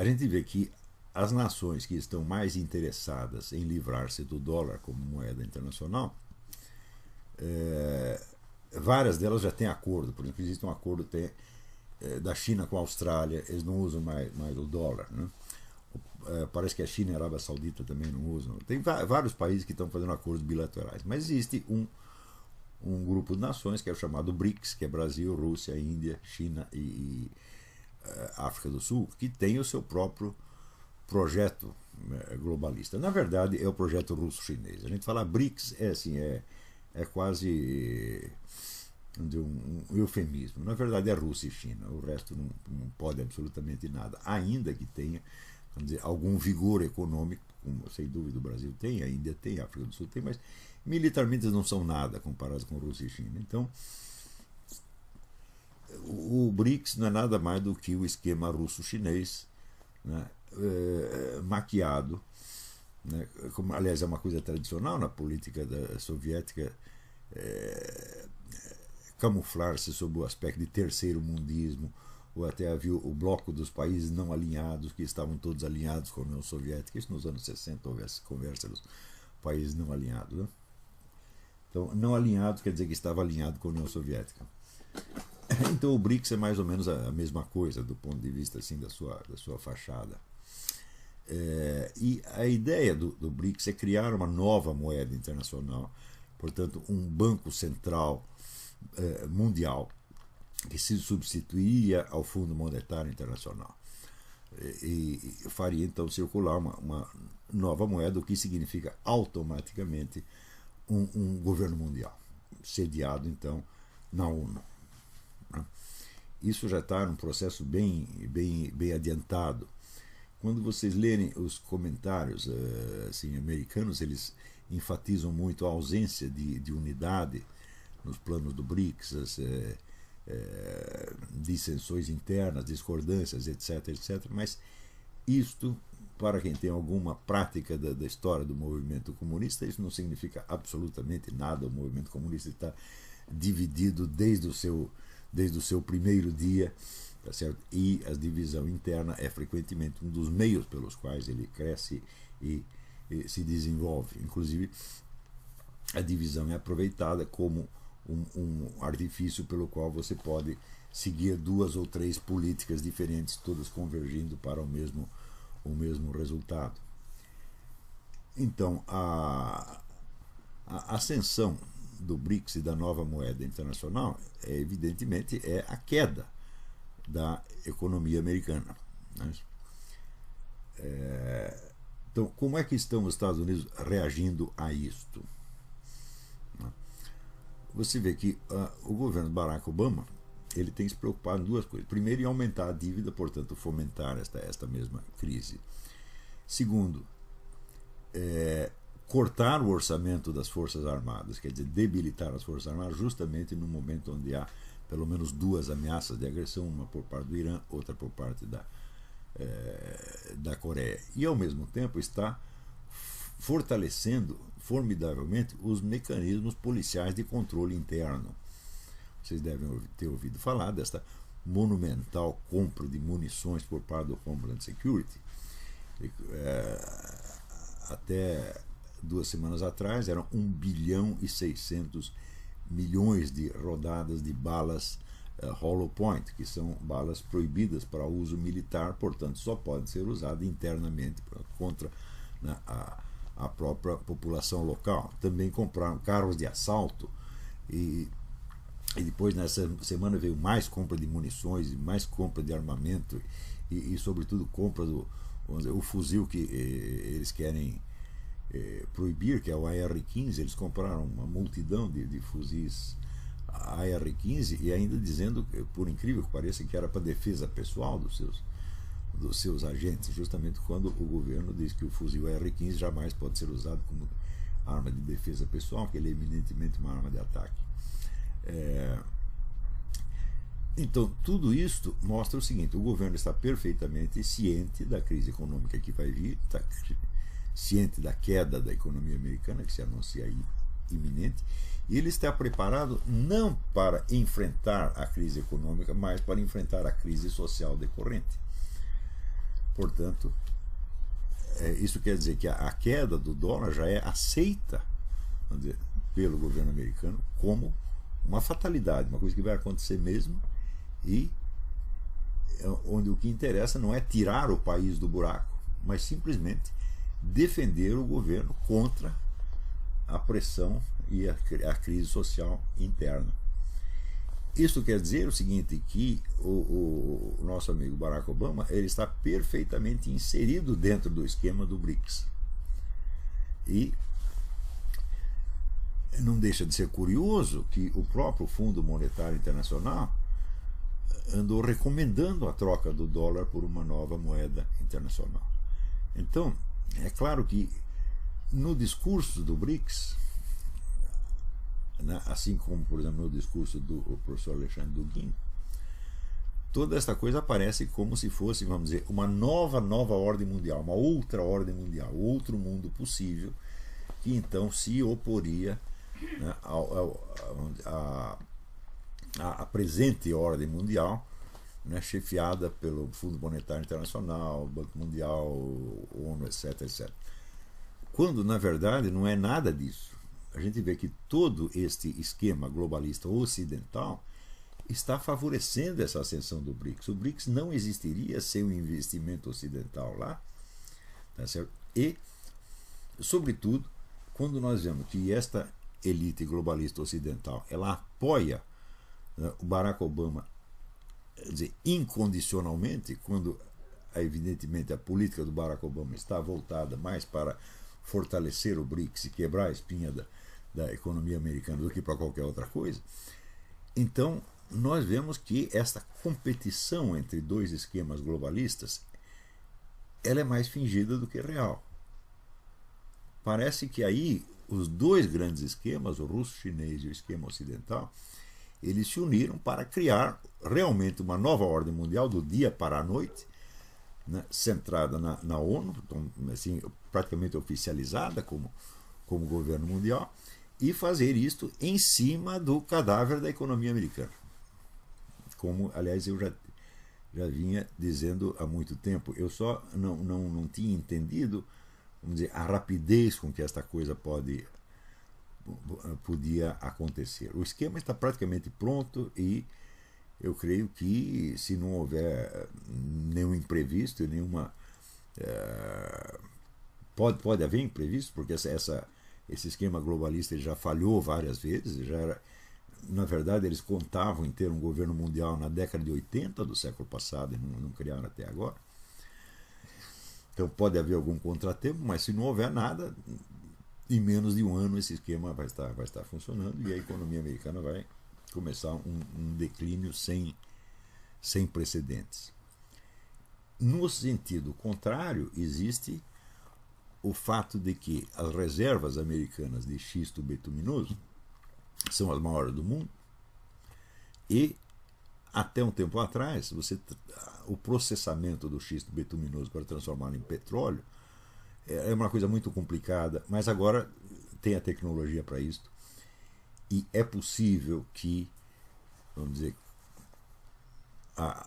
a gente vê que as nações que estão mais interessadas em livrar-se do dólar como moeda internacional, várias delas já têm acordo. Por exemplo, existe um acordo da China com a Austrália, eles não usam mais o dólar, né? Parece que a China e a Arábia Saudita também não usam. Tem vários países que estão fazendo acordos bilaterais, mas existe um grupo de nações que é o chamado BRICS, que é Brasil, Rússia, Índia, China e África do Sul, que tem o seu próprio projeto globalista. Na verdade, é o projeto russo-chinês. A gente fala BRICS, é quase um eufemismo. Na verdade, é Rússia e China. O resto não pode absolutamente nada, ainda que tenha, vamos dizer, algum vigor econômico, como sem dúvida o Brasil tem, a Índia tem, a África do Sul tem, mas militarmente não são nada comparados com Rússia e China. Então, o BRICS não é nada mais do que o esquema russo-chinês, né, maquiado, né, como, aliás, é uma coisa tradicional na política soviética, camuflar-se sob o aspecto de terceiro mundismo, ou até havia o bloco dos países não alinhados, que estavam todos alinhados com a União Soviética. Isso nos anos 60 houve essa conversa dos países não alinhados, né? Então, não alinhado quer dizer que estava alinhado com a União Soviética. Então o BRICS é mais ou menos a mesma coisa do ponto de vista assim, da sua fachada. E a ideia do BRICS é criar uma nova moeda internacional, portanto um banco central mundial que se substituiria ao Fundo Monetário Internacional e faria então circular uma nova moeda, o que significa automaticamente um governo mundial, sediado então na ONU. Isso já está num processo bem adiantado. Quando vocês lerem os comentários assim, americanos, eles enfatizam muito a ausência de unidade nos planos do BRICS, dissensões internas, discordâncias, etc. Mas isto, para quem tem alguma prática da história do movimento comunista, isso não significa absolutamente nada. O movimento comunista está dividido desde o seu primeiro dia, tá certo? E a divisão interna é frequentemente um dos meios pelos quais ele cresce e se desenvolve. Inclusive, a divisão é aproveitada como um artifício pelo qual você pode seguir duas ou três políticas diferentes, todas convergindo para o mesmo resultado. Então, a ascensão do BRICS e da nova moeda internacional, evidentemente, é a queda da economia americana, né? Então, como é que estão os Estados Unidos reagindo a isto? Você vê que o governo Barack Obama ele tem se preocupado em duas coisas. Primeiro, em aumentar a dívida, portanto, fomentar esta mesma crise. Segundo, cortar o orçamento das Forças Armadas, quer dizer, debilitar as Forças Armadas, justamente no momento onde há pelo menos duas ameaças de agressão, uma por parte do Irã, outra por parte da Coreia. E, ao mesmo tempo, está fortalecendo formidavelmente os mecanismos policiais de controle interno. Vocês devem ter ouvido falar desta monumental compra de munições por parte do Homeland Security. Até 2 semanas atrás eram 1 bilhão e 600 milhões de rodadas de balas hollow point, que são balas proibidas para uso militar, portanto só podem ser usadas internamente contra, né, a própria população local. Também compraram carros de assalto e depois nessa semana veio mais compra de munições, mais compra de armamento e sobretudo compra o fuzil que eles querem proibir, que é o AR-15. Eles compraram uma multidão de fuzis AR-15 e ainda dizendo, por incrível que pareça, que era para defesa pessoal dos seus agentes, justamente quando o governo diz que o fuzil AR-15 jamais pode ser usado como arma de defesa pessoal, que ele é eminentemente uma arma de ataque. Então, tudo isto mostra o seguinte: o governo está perfeitamente ciente da crise econômica que vai vir, está ciente da queda da economia americana, que se anuncia aí iminente, e ele está preparado não para enfrentar a crise econômica, mas para enfrentar a crise social decorrente. Portanto, isso quer dizer que a queda do dólar já é aceita, vamos dizer, pelo governo americano como uma fatalidade, uma coisa que vai acontecer mesmo, e onde o que interessa não é tirar o país do buraco, mas simplesmente defender o governo contra a pressão e a crise social interna. Isso quer dizer o seguinte, que o nosso amigo Barack Obama, ele está perfeitamente inserido dentro do esquema do BRICS. E não deixa de ser curioso que o próprio Fundo Monetário Internacional andou recomendando a troca do dólar por uma nova moeda internacional. Então, é claro que no discurso do BRICS, assim como, por exemplo, no discurso do professor Alexandre Dugin, toda esta coisa aparece como se fosse, vamos dizer, uma nova ordem mundial, uma outra ordem mundial, outro mundo possível, que então se oporia, né, à presente ordem mundial, né, chefiada pelo Fundo Monetário Internacional, Banco Mundial, ONU, etc, etc. Quando, na verdade, não é nada disso. A gente vê que todo este esquema globalista ocidental está favorecendo essa ascensão do BRICS. O BRICS não existiria sem o investimento ocidental lá, tá certo? E, sobretudo, quando nós vemos que esta elite globalista ocidental, ela apoia, né, o Barack Obama, quer dizer, incondicionalmente, quando evidentemente a política do Barack Obama está voltada mais para fortalecer o BRICS e quebrar a espinha da economia americana do que para qualquer outra coisa. Então nós vemos que esta competição entre dois esquemas globalistas, ela é mais fingida do que real. Parece que aí os dois grandes esquemas, o russo-chinês e o esquema ocidental, eles se uniram para criar realmente uma nova ordem mundial do dia para a noite, né, centrada na ONU, então, assim, praticamente oficializada como governo mundial, e fazer isto em cima do cadáver da economia americana. Como, aliás, eu já vinha dizendo há muito tempo, eu só não tinha entendido, vamos dizer, a rapidez com que esta coisa podia acontecer. O esquema está praticamente pronto e eu creio que, se não houver nenhum imprevisto, pode haver imprevisto, porque esse esquema globalista ele já falhou várias vezes, na verdade eles contavam em ter um governo mundial na década de 80 do século passado e não criaram até agora. Então pode haver algum contratempo, mas se não houver nada, em menos de um ano esse esquema vai estar funcionando e a economia americana vai começar um declínio sem precedentes. No sentido contrário, existe o fato de que as reservas americanas de xisto bituminoso são as maiores do mundo e, até um tempo atrás, o processamento do xisto bituminoso para transformá-lo em petróleo é uma coisa muito complicada, mas agora tem a tecnologia para isso. E é possível que, vamos dizer, a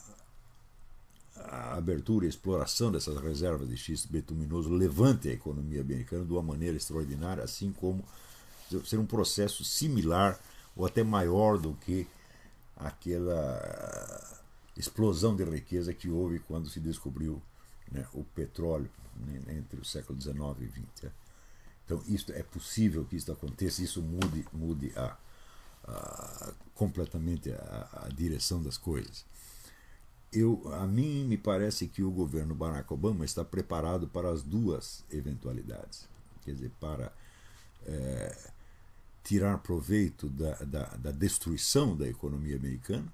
abertura e a exploração dessas reservas de xisto bituminoso levante a economia americana de uma maneira extraordinária, assim como ser um processo similar ou até maior do que aquela explosão de riqueza que houve quando se descobriu, né, o petróleo, né, entre o século XIX e XX. Então, é possível que isso aconteça, isso mude completamente a direção das coisas. A mim me parece que o governo Barack Obama está preparado para as duas eventualidades. Quer dizer, para tirar proveito da destruição da economia americana,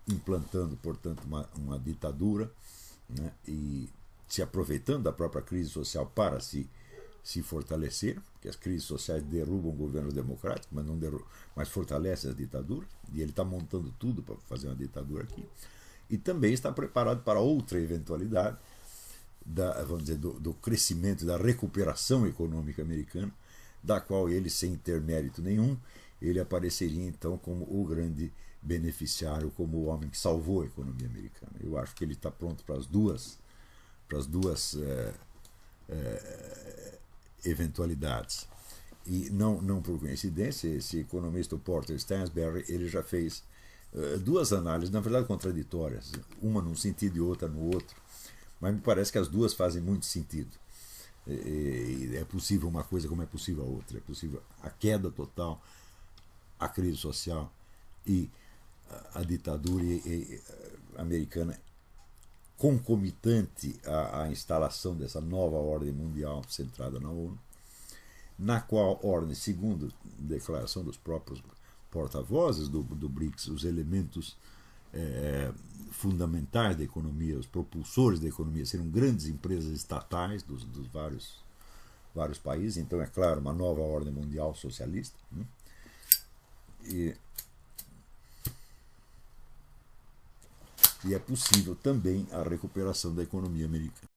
implantando, portanto, uma ditadura, né, e se aproveitando da própria crise social para se fortalecer, porque as crises sociais derrubam governos democráticos, mas fortalecem as ditaduras, e ele está montando tudo para fazer uma ditadura aqui. E também está preparado para outra eventualidade, vamos dizer, do crescimento, da recuperação econômica americana, da qual ele, sem ter mérito nenhum, ele apareceria então como o grande beneficiário, como o homem que salvou a economia americana. Eu acho que ele está pronto para as duas as duas eventualidades. E não por coincidência, esse economista, o Porter Stansberry, ele já fez duas análises, na verdade contraditórias, uma num sentido e outra no outro, mas me parece que as duas fazem muito sentido. É possível uma coisa como é possível a outra. É possível a queda total, a crise social e a ditadura americana concomitante à instalação dessa nova ordem mundial centrada na ONU, na qual ordem, segundo a declaração dos próprios porta-vozes do BRICS, os elementos fundamentais da economia, os propulsores da economia, seriam grandes empresas estatais dos vários países. Então, é claro, uma nova ordem mundial socialista. E é possível também a recuperação da economia americana.